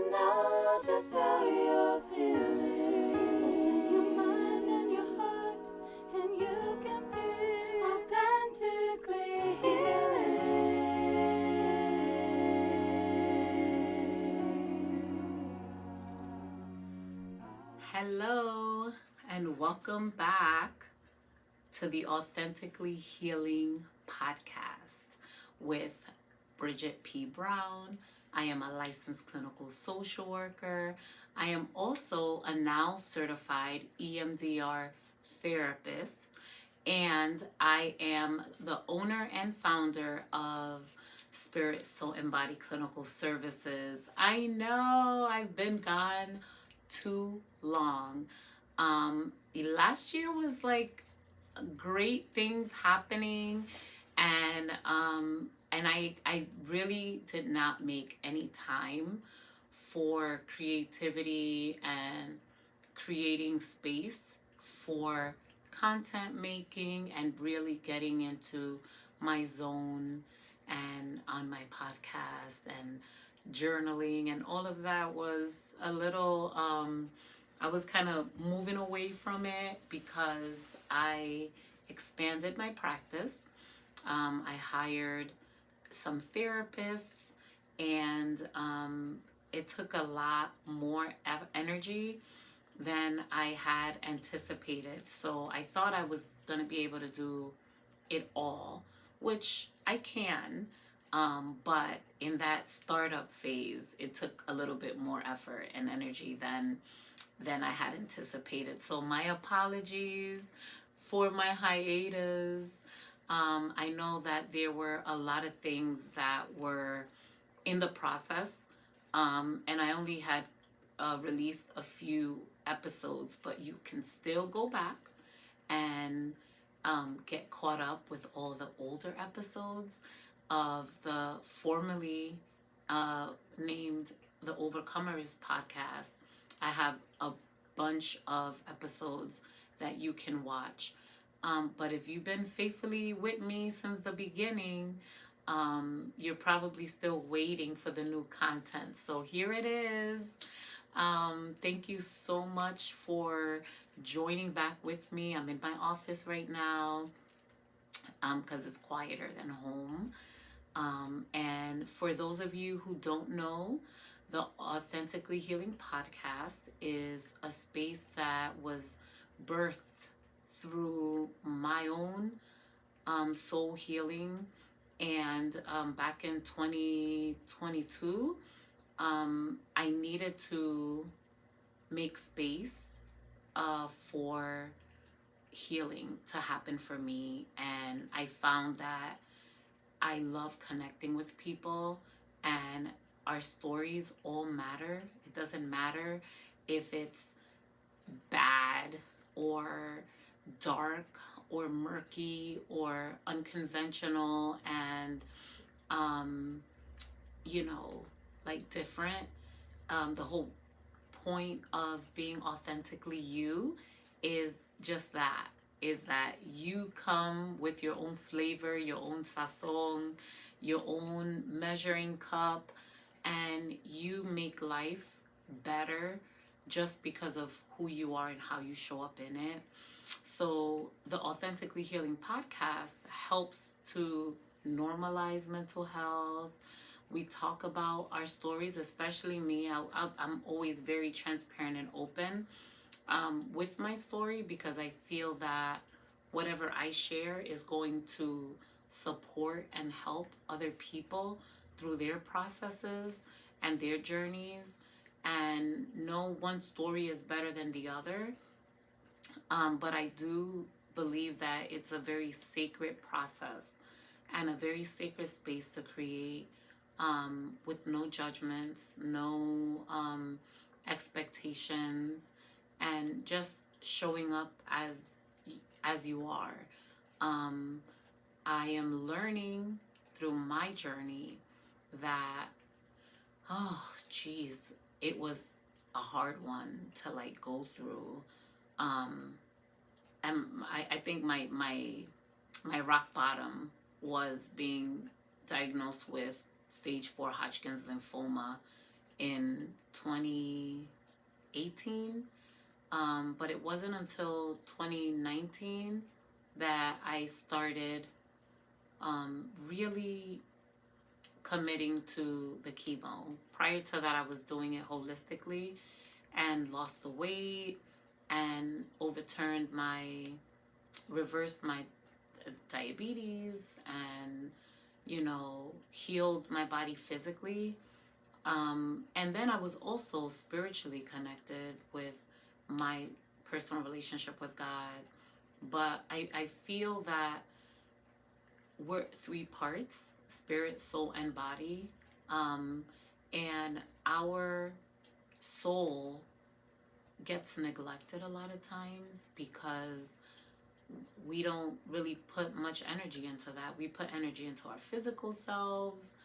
know just how you're feeling in your mind and your heart, and you can be authentically healing. Hello, and welcome back to the Authentically Healing Podcast with Bridget P. Brown. I am a licensed clinical social worker. I am also a now certified EMDR therapist, and I am the owner and founder of Spirit, Soul, and Body Clinical Services. I know I've been gone too long. Last year was like great things happening, and I really did not make any time for creativity and creating space for content making and really getting into my zone and on my podcast and journaling, and all of that was a little I was kind of moving away from it because I expanded my practice. I hired some therapists, and it took a lot more energy than I had anticipated. So I thought I was going to be able to do it all, which I can. But in that startup phase, it took a little bit more effort and energy than I had anticipated. So my apologies for my hiatus. I know that there were a lot of things that were in the process, and I only had released a few episodes, but you can still go back and get caught up with all the older episodes of the formerly named The Overcomers podcast. I have a bunch of episodes that you can watch. But if you've been faithfully with me since the beginning, you're probably still waiting for the new content. So here it is. Thank you so much for joining back with me. I'm in my office right now because it's quieter than home. And for those of you who don't know, the Authentically Healing Podcast is a space that was birthed through my own soul healing. And back in 2022, I needed to make space for healing to happen for me. And I found that I love connecting with people, and our stories all matter. It doesn't matter if it's bad or dark or murky or unconventional and, um, you know, like different. The whole point of being authentically you is just that, is that you come with your own flavor, your own sazon, your own measuring cup, and you make life better just because of who you are and how you show up in it. So the Authentically Healing Podcast helps to normalize mental health. We talk about our stories, especially me. I'm always very transparent and open with my story, because I feel that whatever I share is going to support and help other people through their processes and their journeys. And no one story is better than the other. But I do believe that it's a very sacred process and a very sacred space to create, with no judgments, no expectations, and just showing up as you are. Um, I am learning through my journey that, oh, geez, it was a hard one to like go through. Um, and I think my rock bottom was being diagnosed with stage 4 Hodgkin's lymphoma in 2018. But it wasn't until 2019 that I started really committing to the chemo. Prior to that, I was doing it holistically and lost the weight and reversed my diabetes and, healed my body physically. And then I was also spiritually connected with my personal relationship with God. But I feel that we're three parts: spirit, soul, and body. And our soul gets neglected a lot of times because we don't really put much energy into that. We put energy into our physical selves.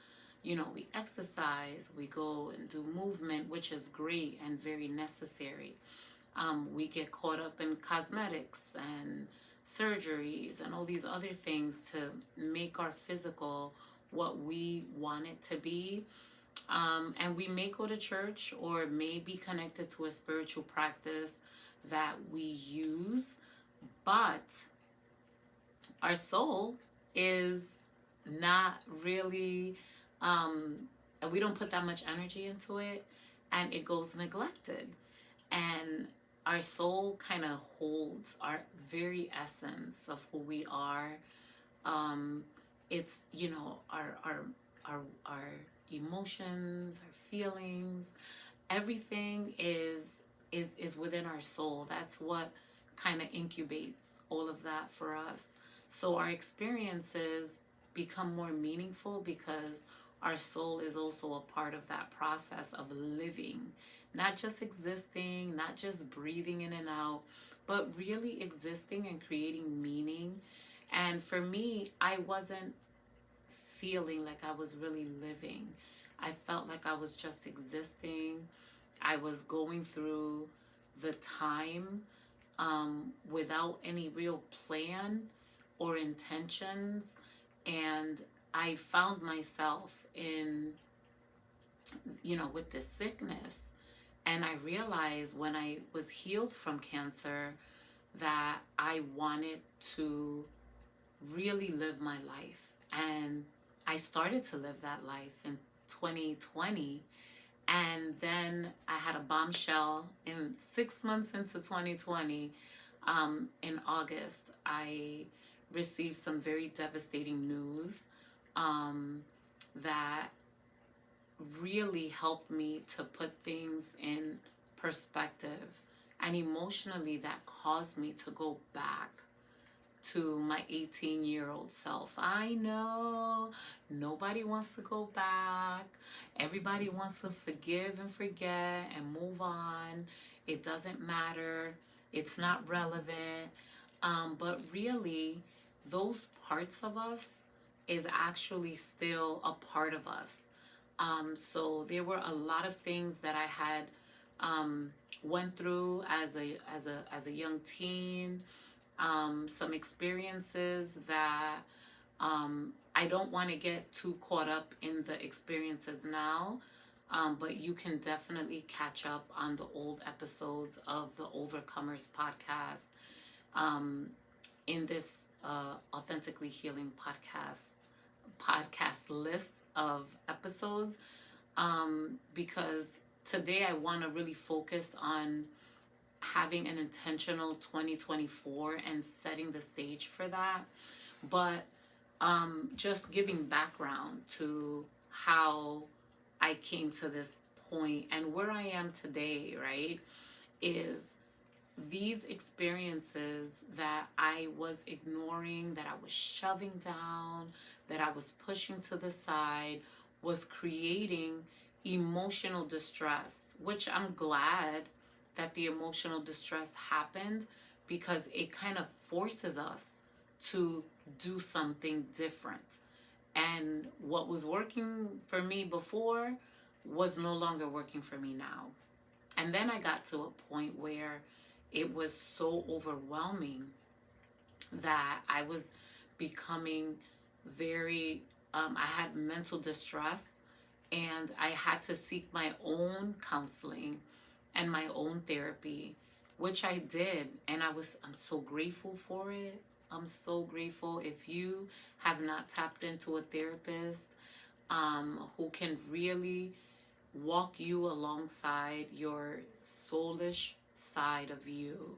We exercise, we go and do movement, which is great and very necessary. We get caught up in cosmetics and surgeries and all these other things to make our physical what we want it to be. And we may go to church or may be connected to a spiritual practice that we use, but our soul is not really, we don't put that much energy into it, and it goes neglected. And our soul kind of holds our very essence of who we are. It's our emotions, our feelings, everything is within our soul. That's what kind of incubates all of that for us. So our experiences become more meaningful because our soul is also a part of that process of living, not just existing, not just breathing in and out, but really existing and creating meaning. And for me, I wasn't feeling like I was really living. I felt like I was just existing. I was going through the time without any real plan or intentions. And I found myself with this sickness. And I realized when I was healed from cancer that I wanted to really live my life. And I started to live that life in 2020. And then I had a bombshell in 6 months into 2020. In August, I received some very devastating news that really helped me to put things in perspective. And emotionally, that caused me to go back to my 18-year-old self. I know nobody wants to go back. Everybody wants to forgive and forget and move on. It doesn't matter. It's not relevant. But really, those parts of us is actually still a part of us. So there were a lot of things that I had went through as a young teen. Some experiences that I don't want to get too caught up in the experiences now, but you can definitely catch up on the old episodes of the Overcomers podcast in this Authentically Healing podcast list of episodes, because today I want to really focus on having an intentional 2024 and setting the stage for that. But just giving background to how I came to this point and where I am today, right, is these experiences that I was ignoring, that I was shoving down, that I was pushing to the side, was creating emotional distress, which I'm glad that the emotional distress happened, because it kind of forces us to do something different. And what was working for me before was no longer working for me now. And then I got to a point where it was so overwhelming that I was becoming very, I had mental distress, And I had to seek my own counseling and my own therapy, which I did. And I'm so grateful for it. I'm so grateful. If you have not tapped into a therapist who can really walk you alongside your soulish side of you,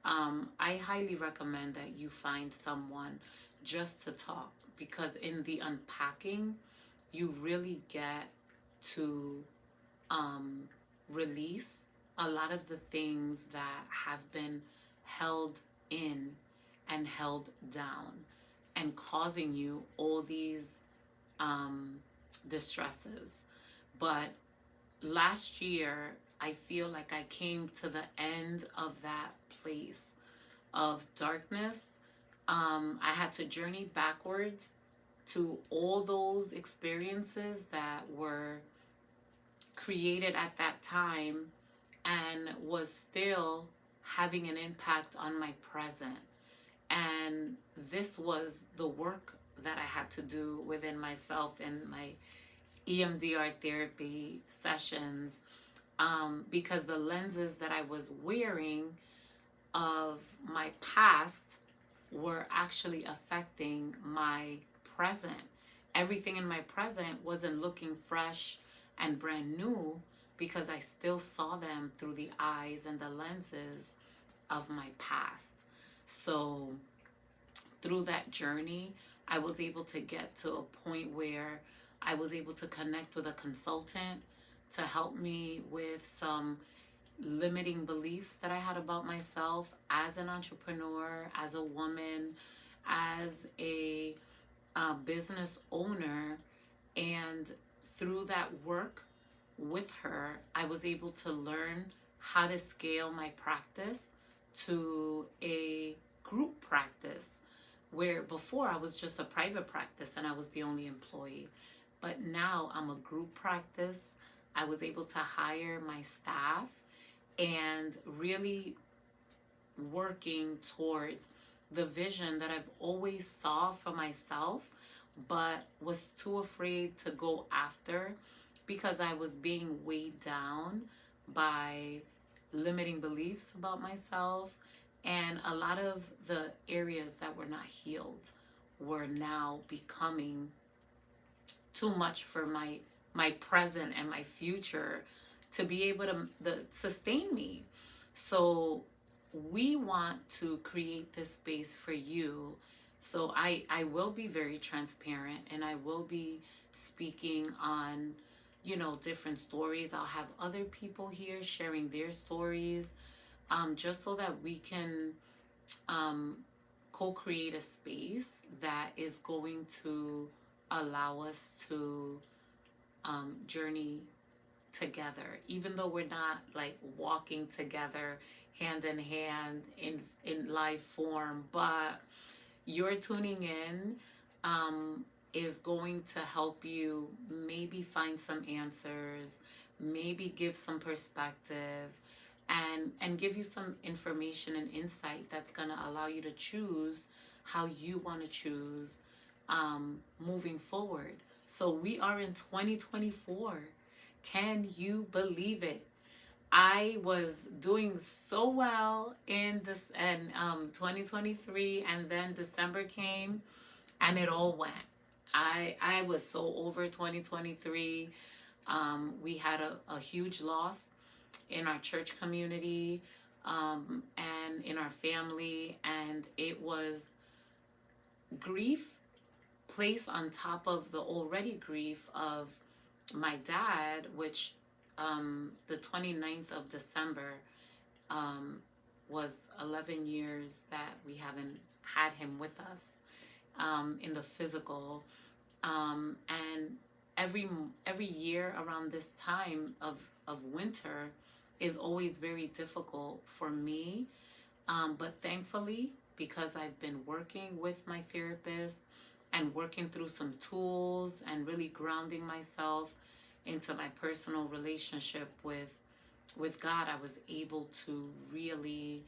I highly recommend that you find someone just to talk, because in the unpacking, you really get to um, release a lot of the things that have been held in and held down and causing you all these um, distresses. But last year, I feel like I came to the end of that place of darkness. I had to journey backwards to all those experiences that were created at that time and was still having an impact on my present. And this was the work that I had to do within myself in my EMDR therapy sessions, because the lenses that I was wearing of my past were actually affecting my present. Everything in my present wasn't looking fresh and brand new because I still saw them through the eyes and the lenses of my past. So, through that journey, I was able to get to a point where I was able to connect with a consultant to help me with some limiting beliefs that I had about myself as an entrepreneur, as a woman, as a business owner. And through that work with her, I was able to learn how to scale my practice to a group practice, where before I was just a private practice and I was the only employee. But now I'm a group practice. I was able to hire my staff and really working towards the vision that I've always saw for myself, but was too afraid to go after because I was being weighed down by limiting beliefs about myself. And a lot of the areas that were not healed were now becoming too much for my present and my future to be able to sustain me. So we want to create this space for you. So I will be very transparent, and I will be speaking on, different stories. I'll have other people here sharing their stories, just so that we can um, co-create a space that is going to allow us to journey together, even though we're not like walking together hand in hand in live form. But you're tuning in is going to help you maybe find some answers, maybe give some perspective, and give you some information and insight that's going to allow you to choose how you want to choose moving forward. So we are in 2024. Can you believe it? I was doing so well in this and 2023, and then December came and it all went. I was so over 2023. We had a huge loss in our church community, and in our family, and it was grief placed on top of the already grief of my dad, which the 29th of December was 11 years that we haven't had him with us in the physical. And every year around this time of winter is always very difficult for me. But thankfully, because I've been working with my therapist and working through some tools and really grounding myself into my personal relationship with God, I was able to really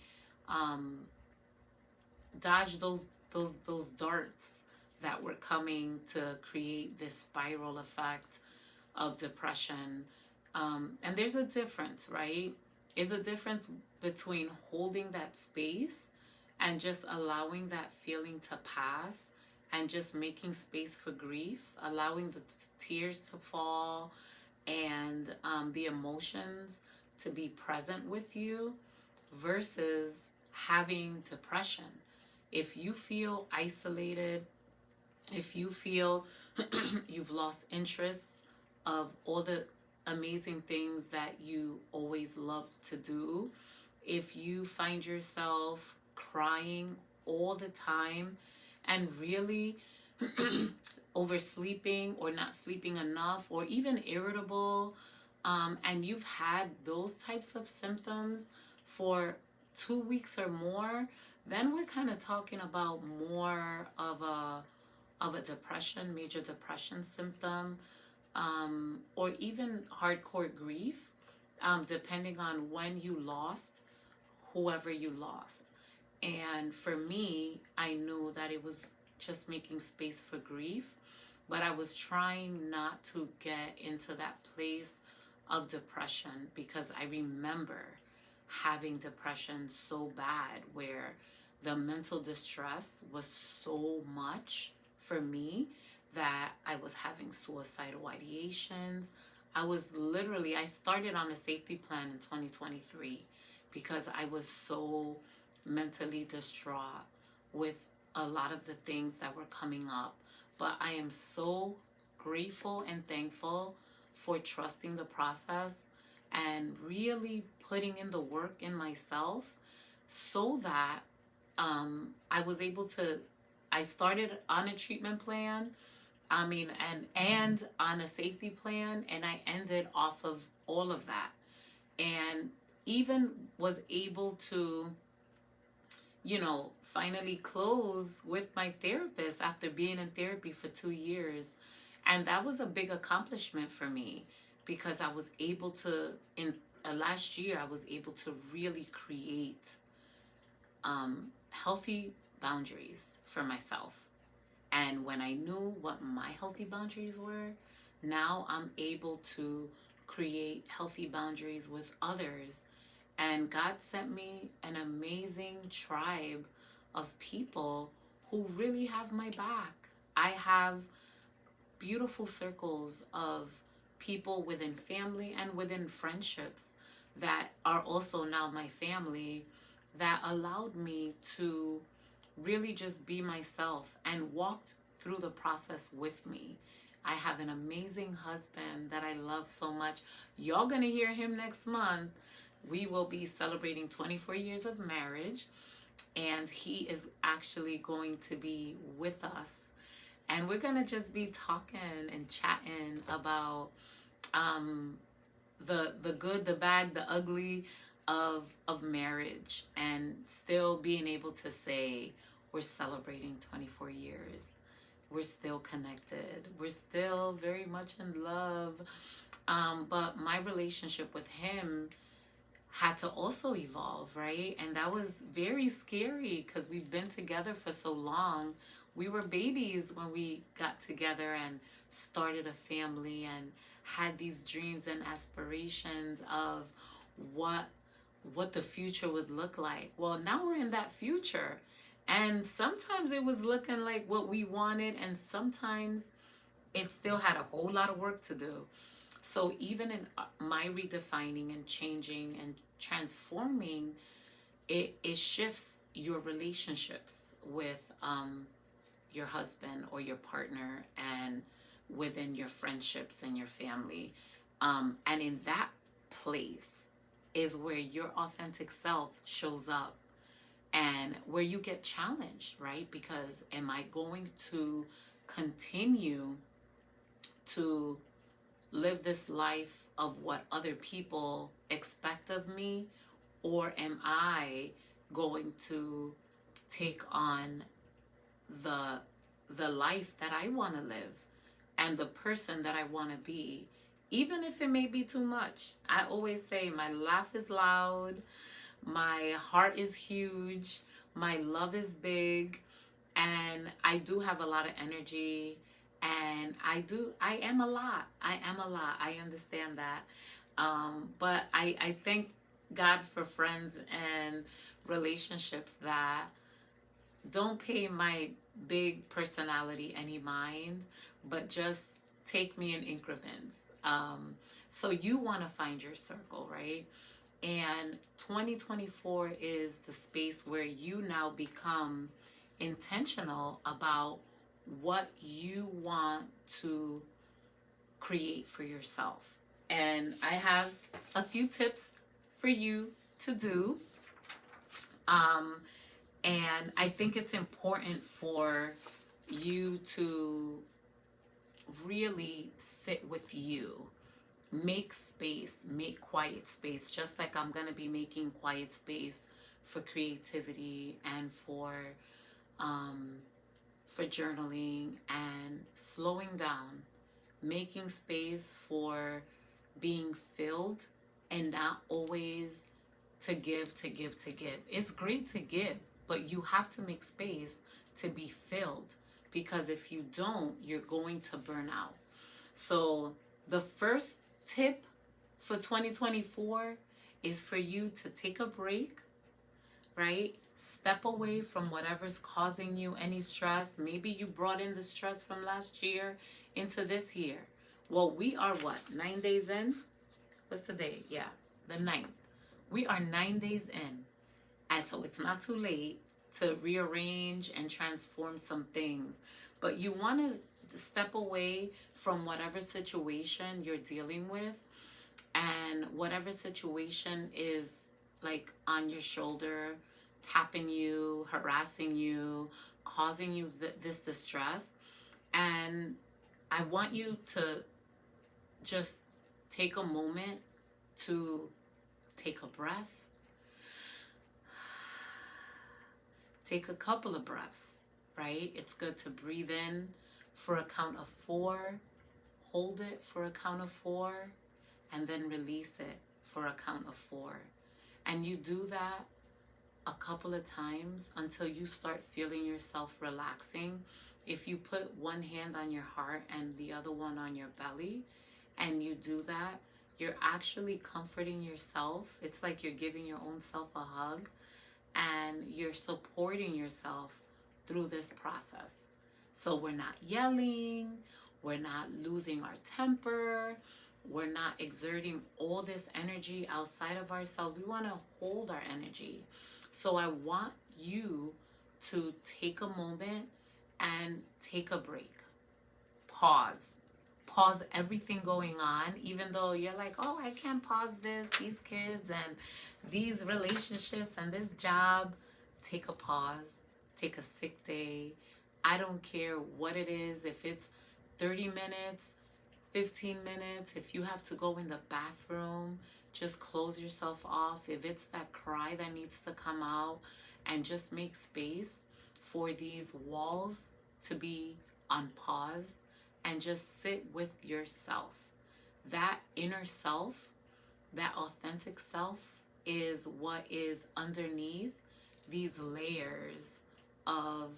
dodge those darts that were coming to create this spiral effect of depression. And there's a difference, right? There's a difference between holding that space and just allowing that feeling to pass and just making space for grief, allowing the tears to fall and the emotions to be present with you versus having depression. If you feel isolated, if you feel you've lost interest of all the amazing things that you always loved to do, if you find yourself crying all the time and really oversleeping or not sleeping enough or even irritable, and you've had those types of symptoms for 2 weeks or more, then we're kind of talking about more of a depression, major depression symptom, or even hardcore grief, depending on when you lost whoever you lost. And for me, I knew that it was just making space for grief, but I was trying not to get into that place of depression because I remember having depression so bad where the mental distress was so much for me that I was having suicidal ideations. I started on a safety plan in 2023 because I was so mentally distraught with a lot of the things that were coming up. But I am so grateful and thankful for trusting the process and really putting in the work in myself so that I was able to. I started on a treatment plan, and on a safety plan, and I ended off of all of that, and even was able to, finally close with my therapist after being in therapy for 2 years. And that was a big accomplishment for me because I was able to, in last year, I was able to really create healthy boundaries for myself. And when I knew what my healthy boundaries were, now I'm able to create healthy boundaries with others. And God sent me an amazing tribe of people who really have my back. I have beautiful circles of people within family and within friendships that are also now my family that allowed me to really just be myself and walked through the process with me. I have an amazing husband that I love so much. Y'all gonna hear him next month. We will be celebrating 24 years of marriage, and he is actually going to be with us. And we're gonna just be talking and chatting about the good, the bad, the ugly of marriage, and still being able to say we're celebrating 24 years. We're still connected. We're still very much in love. But my relationship with him had to also evolve, right? And that was very scary because we've been together for so long. We were babies when we got together and started a family and had these dreams and aspirations of what the future would look like. Well, now we're in that future. And sometimes it was looking like what we wanted, and sometimes it still had a whole lot of work to do. So even in my redefining and changing and transforming, it shifts your relationships with your husband or your partner and within your friendships and your family. And in that place is where your authentic self shows up and where you get challenged, right? Because am I going to continue to live this life of what other people expect of me, or am I going to take on the life that I want to live and the person that I want to be, even if it may be too much? I always say my laugh is loud, my heart is huge, my love is big, and I do have a lot of energy, And I am a lot. I understand that. But I thank God for friends and relationships that don't pay my big personality any mind, but just take me in increments. So you want to find your circle, right? And 2024 is the space where you now become intentional about what you want to create for yourself. And I have a few tips for you to do. Um, and I think it's important for you to really sit with you. Make space, make quiet space, just like I'm going to be making quiet space for creativity and um, for journaling and slowing down, making space for being filled and not always to give, to give, to give. It's great to give, but you have to make space to be filled, because if you don't, you're going to burn out. So, the first tip for 2024 is for you to take a break, right? Step away from whatever's causing you any stress. Maybe you brought in the stress from last year into this year. Well, we are what? 9 days in? What's the day? Yeah, the 9th. We are 9 days in. And so it's not too late to rearrange and transform some things. But you want to step away from whatever situation you're dealing with, and whatever situation is like on your shoulder, tapping you, harassing you, causing you this distress. And I want you to just take a moment to take a breath. Take a couple of breaths, right? It's good to breathe in for a count of 4, hold it for a count of 4, and then release it for a count of 4. And you do that a couple of times until you start feeling yourself relaxing. If you put one hand on your heart and the other one on your belly, and you do that, you're actually comforting yourself. It's like you're giving your own self a hug, and you're supporting yourself through this process. So we're not yelling, we're not losing our temper, we're not exerting all this energy outside of ourselves. We want to hold our energy. So I want you to take a moment and take a break. Pause. Pause everything going on, even though you're like, oh, I can't pause this, these kids and these relationships and this job. Take a pause. Take a sick day. I don't care what it is. If it's 30 minutes, 15 minutes, if you have to go in the bathroom, just close yourself off. If it's that cry that needs to come out, and just make space for these walls to be on pause, and just sit with yourself. That inner self, that authentic self, is what is underneath these layers of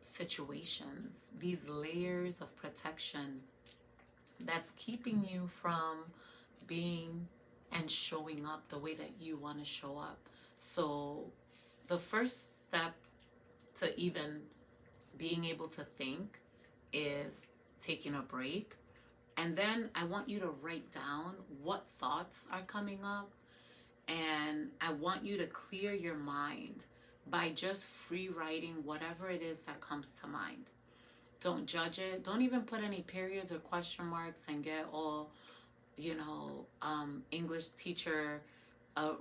situations, these layers of protection that's keeping you from being and showing up the way that you want to show up. So the first step to even being able to think is taking a break. And then I want you to write down what thoughts are coming up. And I want you to clear your mind by just free writing whatever it is that comes to mind. Don't judge it. Don't even put any periods or question marks and get all, English teacher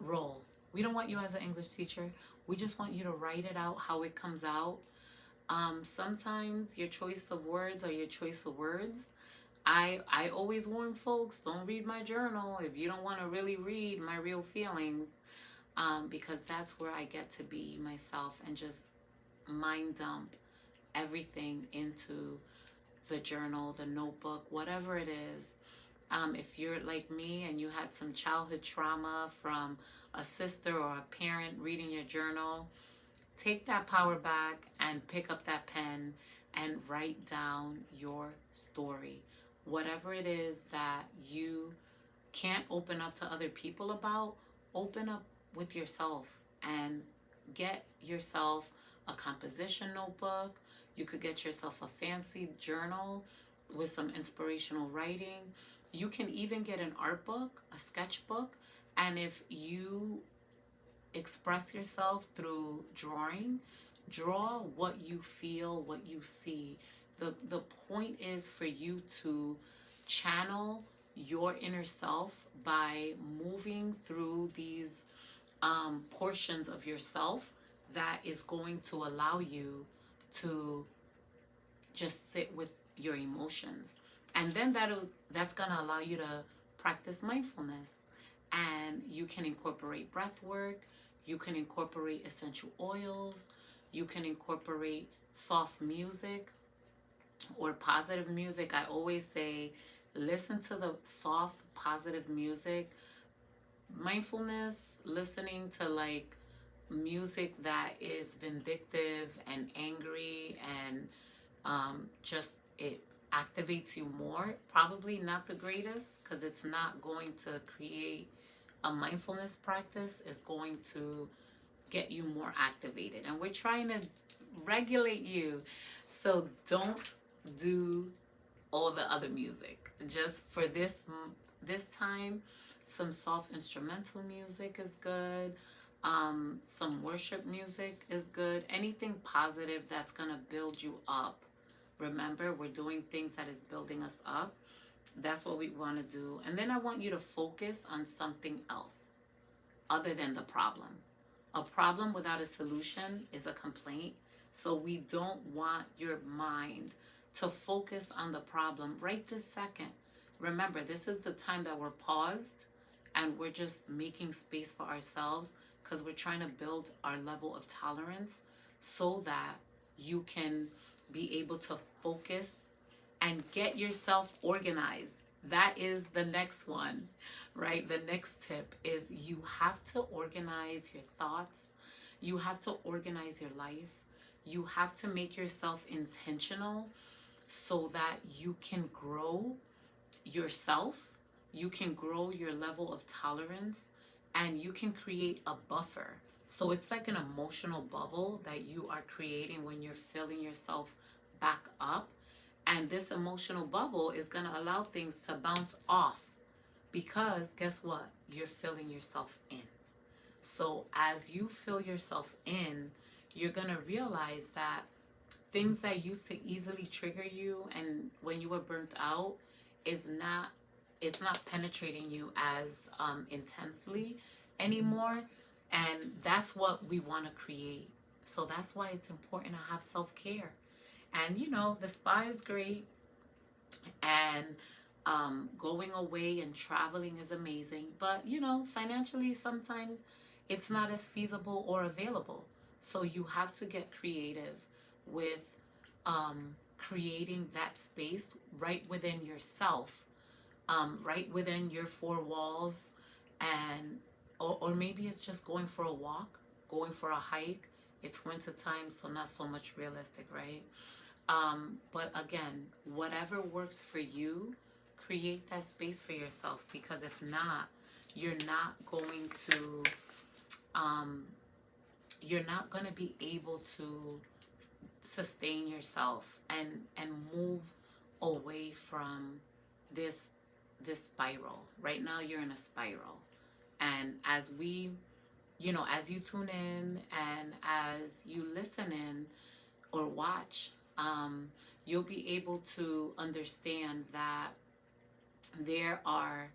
role. We don't want you as an English teacher. We just want you to write it out how it comes out. Sometimes your choice of words are your choice of words. I always warn folks, don't read my journal if you don't want to really read my real feelings, because that's where I get to be myself and just mind dump everything into the journal, the notebook, whatever it is. If you're like me and you had some childhood trauma from a sister or a parent reading your journal, take that power back and pick up that pen and write down your story. Whatever it is that you can't open up to other people about, open up with yourself and get yourself a composition notebook. You could get yourself a fancy journal with some inspirational writing. You can even get an art book, a sketchbook, and if you express yourself through drawing, draw what you feel, what you see. The point is for you to channel your inner self by moving through these portions of yourself that is going to allow you to just sit with your emotions. And then that's going to allow you to practice mindfulness. And you can incorporate breath work, you can incorporate essential oils, you can incorporate soft music or positive music. I always say listen to the soft positive music. Mindfulness, listening to like music that is vindictive and angry and just it activates you more, probably not the greatest, because it's not going to create a mindfulness practice. Is going to get you more activated, and we're trying to regulate you, so don't do all the other music. Just for this time, some soft instrumental music is good. Some worship music is good. Anything positive that's gonna build you up. Remember, we're doing things that is building us up. That's what we want to do. And then I want you to focus on something else other than the problem. A problem without a solution is a complaint. So we don't want your mind to focus on the problem right this second. Remember, this is the time that we're paused and we're just making space for ourselves because we're trying to build our level of tolerance so that you can be able to focus and get yourself organized. That is the next one, right? The next tip is you have to organize your thoughts. You have to organize your life. You have to make yourself intentional so that you can grow yourself, you can grow your level of tolerance, and you can create a buffer. So it's like an emotional bubble that you are creating when you're filling yourself back up. And this emotional bubble is going to allow things to bounce off because guess what? You're filling yourself in. So as you fill yourself in, you're going to realize that things that used to easily trigger you and when you were burnt out it's not penetrating you as intensely anymore. And that's what we want to create. So that's why it's important to have self-care. And the spa is great, and going away and traveling is amazing, but financially sometimes it's not as feasible or available. So you have to get creative with creating that space right within yourself, right within your four walls, and or maybe it's just going for a walk, going for a hike. It's winter time, so not so much realistic, right? But again, whatever works for you, create that space for yourself, because if not, you're not going to be able to sustain yourself and move away from this spiral. Right now you're in a spiral. And as as you tune in and as you listen in or watch, you'll be able to understand that there are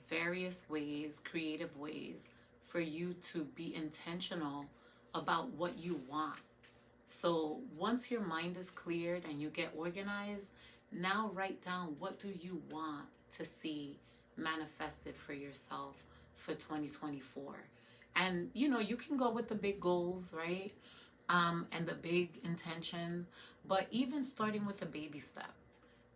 various ways, creative ways, for you to be intentional about what you want. So once your mind is cleared and you get organized, now write down, what do you want to see manifested for yourself for 2024? And you can go with the big goals, right? And the big intention, but even starting with a baby step,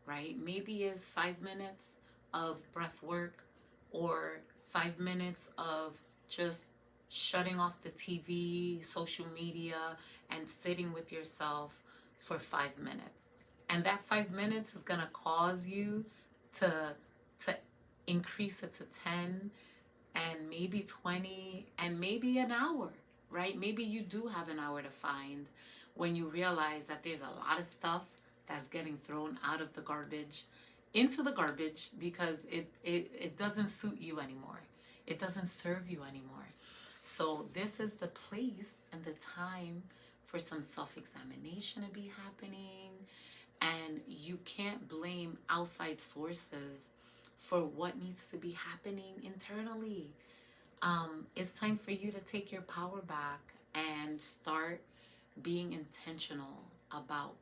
right? Maybe is 5 minutes of breath work, or 5 minutes of just shutting off the TV, social media, and sitting with yourself for 5 minutes. And that 5 minutes is going to cause you to, to increase it to 10 and maybe 20 and maybe an hour, right? Maybe you do have an hour to find when you realize that there's a lot of stuff that's getting thrown out of the garbage into the garbage because it doesn't suit you anymore. It doesn't serve you anymore. So this is the place and the time for some self-examination to be happening. And you can't blame outside sources for what needs to be happening internally. It's time for you to take your power back and start being intentional about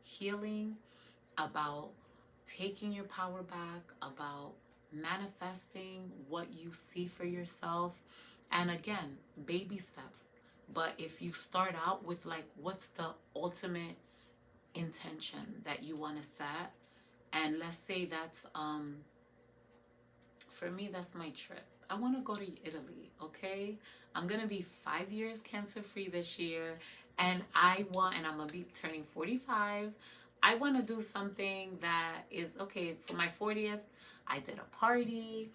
healing, about taking your power back, about manifesting what you see for yourself. And again, baby steps. But if you start out with like, what's the ultimate intention that you want to set? And let's say that's, for me, that's my trip. I want to go to Italy, okay? I'm going to be 5 years cancer free this year. And I'm going to be turning 45. I want to do something that is, okay, for my 40th, I did a party.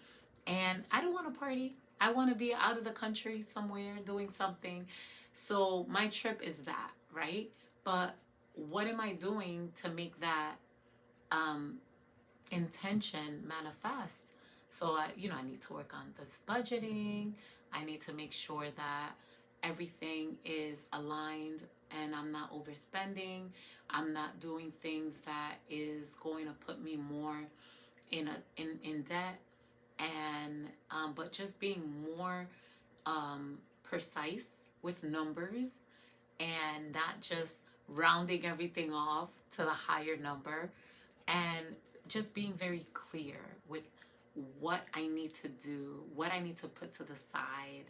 And I don't want to party. I want to be out of the country somewhere doing something. So my trip is that, right? But what am I doing to make that intention manifest? So I need to work on this budgeting. I need to make sure that everything is aligned and I'm not overspending. I'm not doing things that is going to put me more in debt. And but just being more precise with numbers and not just rounding everything off to the higher number, and just being very clear with what I need to do, what I need to put to the side,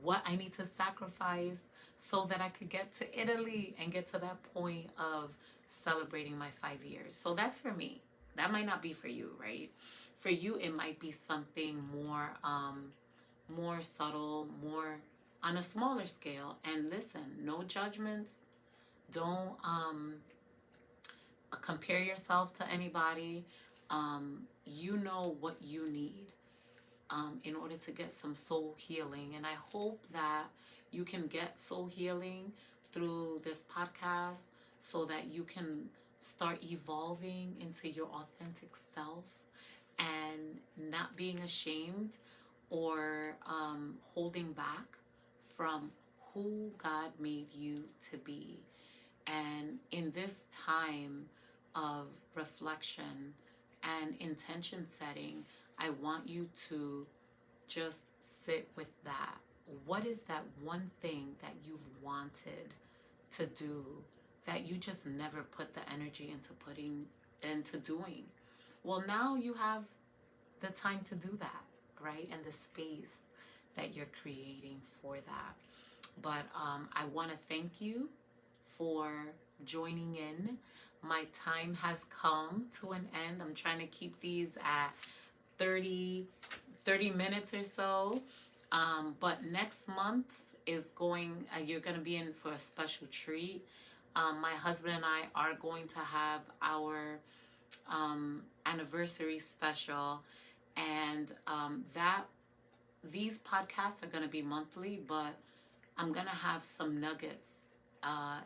what I need to sacrifice so that I could get to Italy and get to that point of celebrating my 5 years. So that's for me. That might not be for you, right? For you, it might be something more subtle, more on a smaller scale. And listen, no judgments. Don't compare yourself to anybody. You know what you need in order to get some soul healing. And I hope that you can get soul healing through this podcast so that you can start evolving into your authentic self and not being ashamed or holding back from who God made you to be. And in this time of reflection and intention setting, I want you to just sit with that. What is that one thing that you've wanted to do that you just never put the energy into doing? Well, now you have the time to do that, right? And the space that you're creating for that. But I want to thank you for joining in. My time has come to an end. I'm trying to keep these at 30 minutes or so. But next month is you're going to be in for a special treat. My husband and I are going to have our anniversary special. And these podcasts are going to be monthly, but I'm going to have some nuggets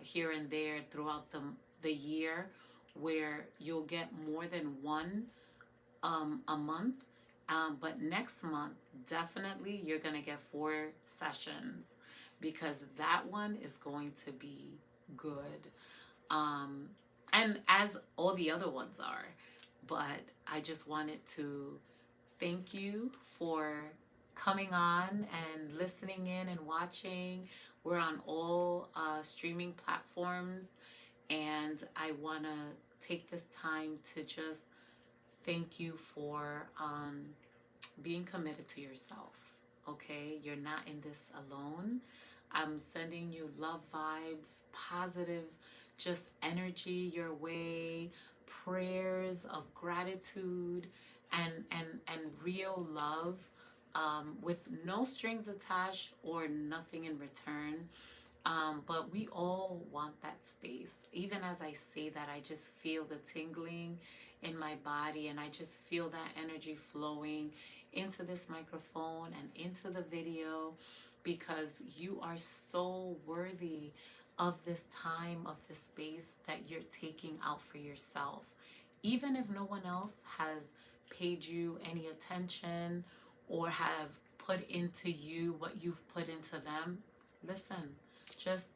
here and there throughout the year where you'll get more than one a month. But next month, definitely you're going to get 4 sessions because that one is going to be good. And as all the other ones are. But I just wanted to thank you for coming on and listening in and watching. We're on all streaming platforms. And I want to take this time to just thank you for being committed to yourself, okay? You're not in this alone. I'm sending you love vibes, positive, just energy your way, prayers of gratitude and real love with no strings attached or nothing in return. But we all want that space. Even as I say that, I just feel the tingling in my body, and I just feel that energy flowing into this microphone and into the video, because you are so worthy of this time, of this space that you're taking out for yourself. Even if no one else has paid you any attention or have put into you what you've put into them, listen, just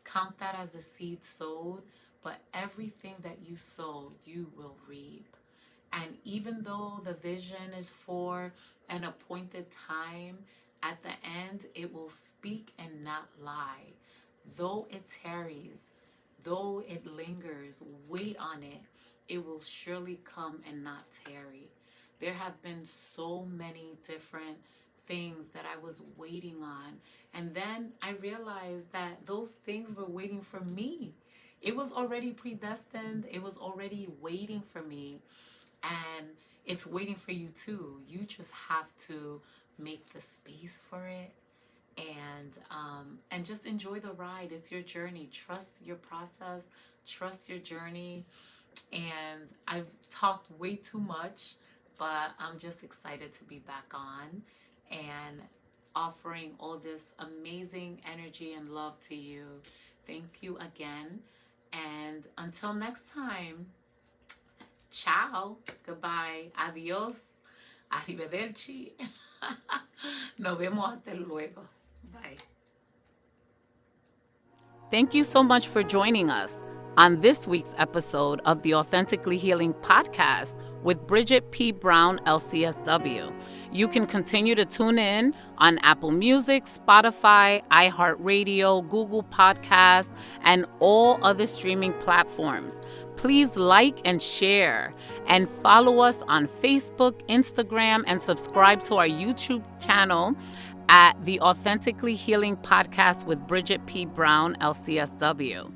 count that as a seed sowed, but everything that you sow, you will reap. And even though the vision is for an appointed time, at the end it will speak and not lie. Though it tarries, though it lingers, wait on it. It will surely come and not tarry. There have been so many different things that I was waiting on. And then I realized that those things were waiting for me. It was already predestined, it was already waiting for me. And it's waiting for you too. You just have to make the space for it, and just enjoy the ride. It's your journey. Trust your process. Trust your journey. And I've talked way too much, but I'm just excited to be back on and offering all this amazing energy and love to you. Thank you again. And until next time, ciao, goodbye, adios, arrivederci. Nos vemos hasta luego. Bye. Thank you so much for joining us on this week's episode of the Authentically Healing Podcast with Bridget P. Brown, LCSW. You can continue to tune in on Apple Music, Spotify, iHeartRadio, Google Podcasts, and all other streaming platforms. Please like and share, and follow us on Facebook, Instagram, and subscribe to our YouTube channel at the Authentically Healing Podcast with Bridget P. Brown, LCSW.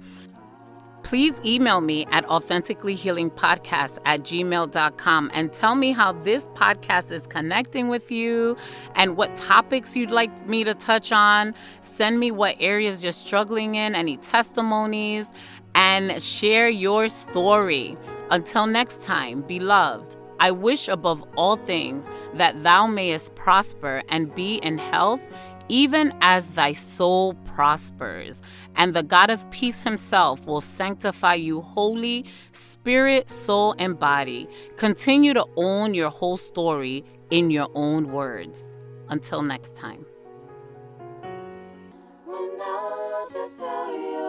Please email me at authenticallyhealingpodcast@gmail.com and tell me how this podcast is connecting with you and what topics you'd like me to touch on. Send me what areas you're struggling in, any testimonies, and share your story. Until next time, beloved, I wish above all things that thou mayest prosper and be in health, even as thy soul prospers. And the God of peace himself will sanctify you wholly, spirit, soul, and body. Continue to own your whole story in your own words. Until next time. When I just saw you.